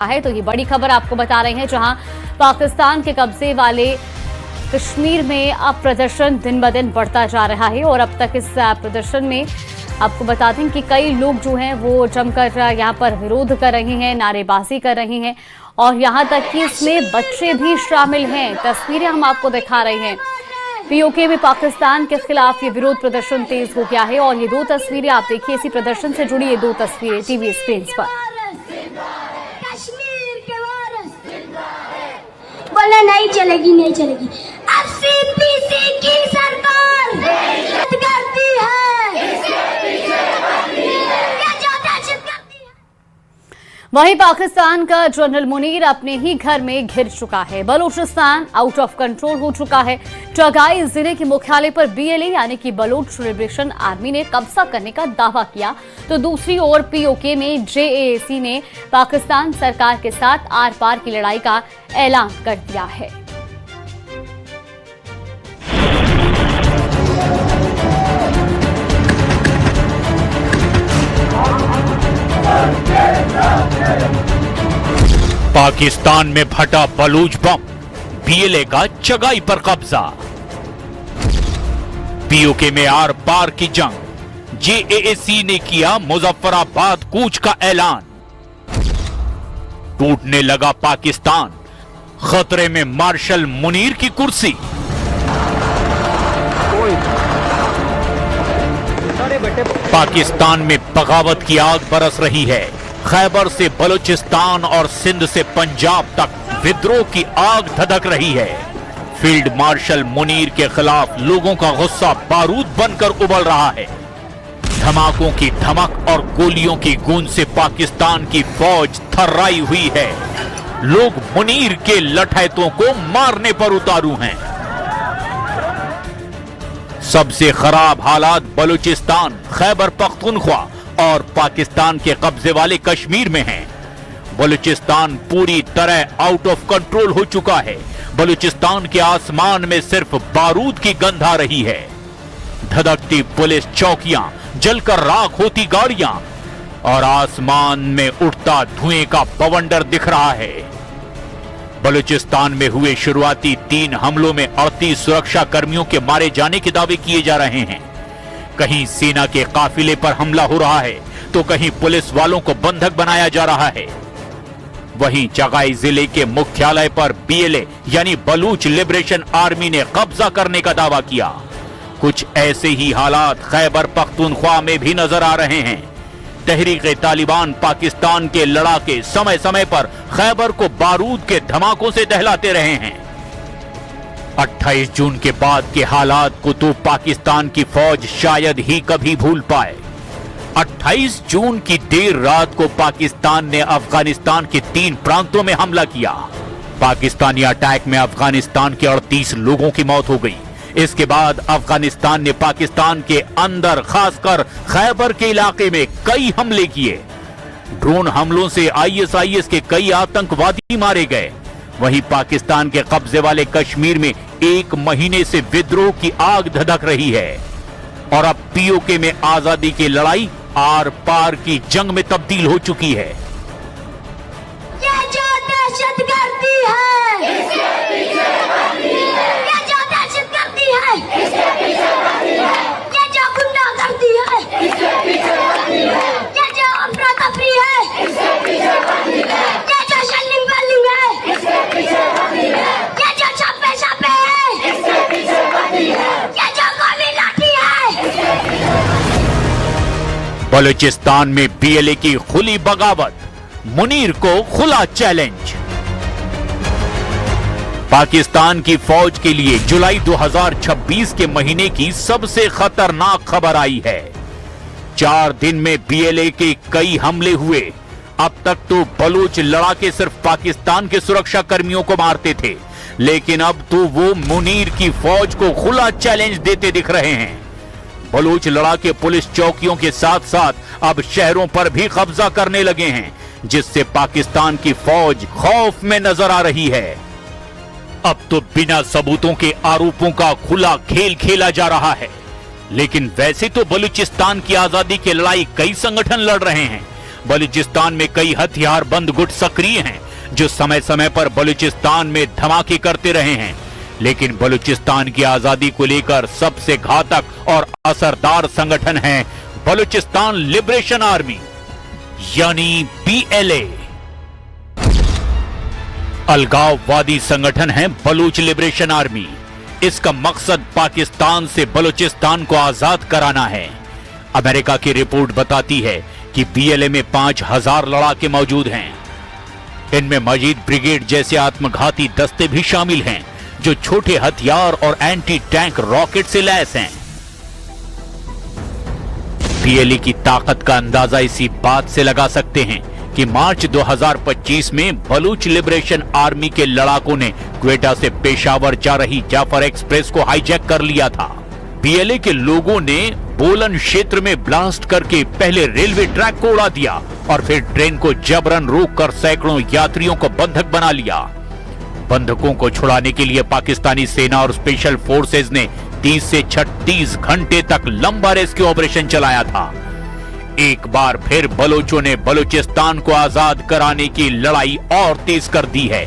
है तो ये बड़ी खबर आपको बता रहे हैं, जहां पाकिस्तान के कब्जे वाले कश्मीर में अब प्रदर्शन दिन ब दिन बढ़ता जा रहा है। और अब तक इस प्रदर्शन में आपको बता दें कि कई लोग जो हैं वो जमकर यहाँ पर विरोध कर रहे हैं, नारेबाजी कर रहे हैं और यहाँ तक कि इसमें बच्चे भी शामिल हैं। तस्वीरें हम आपको दिखा रहे हैं। पीओके में पाकिस्तान के खिलाफ ये विरोध प्रदर्शन तेज हो गया है और ये दो तस्वीरें आप देखिए, इसी प्रदर्शन से जुड़ी ये दो तस्वीरें टीवी स्क्रीन पर। बोले नहीं चलेगी, नहीं चलेगी। अब सीपीसी की सरकार करती है, वहीं पाकिस्तान का जनरल मुनीर अपने ही घर में घिर चुका है। बलूचिस्तान आउट ऑफ कंट्रोल हो चुका है। चगाई जिले के मुख्यालय पर बीएलए यानी कि बलोच लिबरेशन आर्मी ने कब्जा करने का दावा किया, तो दूसरी ओर पीओके में जेएसी ने पाकिस्तान सरकार के साथ आर पार की लड़ाई का ऐलान कर दिया है। पाकिस्तान में फटा बलूच बम, बीएलए का चगाई पर कब्जा। पीओके में आर पार की जंग, जेएसी ने किया मुजफ्फराबाद कूच का ऐलान। टूटने लगा पाकिस्तान, खतरे में मार्शल मुनीर की कुर्सी। पाकिस्तान में बगावत की आग बरस रही है। खैबर से बलूचिस्तान और सिंध से पंजाब तक विद्रोह की आग धधक रही है। फील्ड मार्शल मुनीर के खिलाफ लोगों का गुस्सा बारूद बनकर उबल रहा है। धमाकों की धमक और गोलियों की गूंज से पाकिस्तान की फौज थर्राई हुई है। लोग मुनीर के लठैतों को मारने पर उतारू हैं। सबसे खराब हालात बलूचिस्तान, खैबर पख्तूनख्वा और पाकिस्तान के कब्जे वाले कश्मीर में हैं। बलूचिस्तान पूरी तरह आउट ऑफ कंट्रोल हो चुका है। बलूचिस्तान के आसमान में सिर्फ बारूद की गंध आ रही है। धधकती पुलिस चौकियां, जलकर राख होती गाड़ियां और आसमान में उठता धुएं का बवंडर दिख रहा है। बलूचिस्तान में हुए शुरुआती 3 हमलों में 38 सुरक्षा कर्मियों के मारे जाने के दावे किए जा रहे हैं। कहीं सेना के काफिले पर हमला हो रहा है तो कहीं पुलिस वालों को बंधक बनाया जा रहा है। वहीं चगाई जिले के मुख्यालय पर बीएलए यानी बलूच लिबरेशन आर्मी ने कब्जा करने का दावा किया। कुछ ऐसे ही हालात खैबर पख्तूनख्वा में भी नजर आ रहे हैं। तहरीक-ए तालिबान पाकिस्तान के लड़ाके समय समय पर खैबर को बारूद के धमाकों से दहलाते रहे हैं। 28 जून के बाद के हालात को तो पाकिस्तान की फौज शायद ही कभी भूल पाए। 28 जून की देर रात को पाकिस्तान ने अफगानिस्तान के 3 प्रांतों में हमला किया। पाकिस्तानी अटैक में अफगानिस्तान के 38 लोगों की मौत हो गई। इसके बाद अफगानिस्तान ने पाकिस्तान के अंदर खासकर खैबर के इलाके में कई हमले किए। ड्रोन हमलों से आईएसआईएस के कई आतंकवादी मारे गए। वहीं पाकिस्तान के कब्जे वाले कश्मीर में 1 महीने से विद्रोह की आग धधक रही है और अब पीओके में आजादी की लड़ाई आर पार की जंग में तब्दील हो चुकी है। ये जो दहशतगर्दी है, ये जो दहशतगर्दी है, ये जो गुंडागर्दी है, ये जो अफरा तफरी है, ये जो शलिंग बलिंग है, ये जो छापे छापे है, ये जो गोली लाठी है। बलूचिस्तान में बीएलए की खुली बगावत, मुनीर को खुला चैलेंज। पाकिस्तान की फौज के लिए जुलाई 2026 के महीने की सबसे खतरनाक खबर आई है। 4 दिन में बीएलए के कई हमले हुए। अब तक तो बलूच लड़ाके सिर्फ पाकिस्तान के सुरक्षा कर्मियों को मारते थे, लेकिन अब तो वो मुनीर की फौज को खुला चैलेंज देते दिख रहे हैं। बलूच लड़ाके पुलिस चौकियों के साथ साथ अब शहरों पर भी कब्जा करने लगे हैं, जिससे पाकिस्तान की फौज खौफ में नजर आ रही है। अब तो बिना सबूतों के आरोपों का खुला खेल खेला जा रहा है। लेकिन वैसे तो बलूचिस्तान की आजादी की लड़ाई कई संगठन लड़ रहे हैं। बलूचिस्तान में कई हथियारबंद गुट सक्रिय हैं, जो समय समय पर बलूचिस्तान में धमाके करते रहे हैं। लेकिन बलूचिस्तान की आजादी को लेकर सबसे घातक और असरदार संगठन है बलूचिस्तान लिबरेशन आर्मी, यानी BLA। अलगाववादी संगठन है बलूच लिबरेशन आर्मी। इसका मकसद पाकिस्तान से बलूचिस्तान को आजाद कराना है। अमेरिका की रिपोर्ट बताती है कि BLA में 5000 लड़ाके मौजूद हैं। इनमें मजीद ब्रिगेड जैसे आत्मघाती दस्ते भी शामिल हैं, जो छोटे हथियार और एंटी टैंक रॉकेट से लैस हैं। BLA की ताकत का अंदाजा इसी बात से लगा सकते हैं कि मार्च 2025 में बलूच लिबरेशन आर्मी के लड़ाकों ने क्वेटा से पेशावर जा रही जाफर एक्सप्रेस को हाईजैक कर लिया था। BLA के लोगों ने बोलन क्षेत्र में ब्लास्ट करके पहले रेलवे ट्रैक को उड़ा दिया और फिर ट्रेन को जबरन रोककर सैकड़ों यात्रियों को बंधक बना लिया। बंधकों को छुड़ाने के लिए पाकिस्तानी सेना और स्पेशल फोर्सेज ने 30 से 36 घंटे तक लंबा रेस्क्यू ऑपरेशन चलाया था। एक बार फिर बलोचों ने बलूचिस्तान को आजाद कराने की लड़ाई और तेज कर दी है।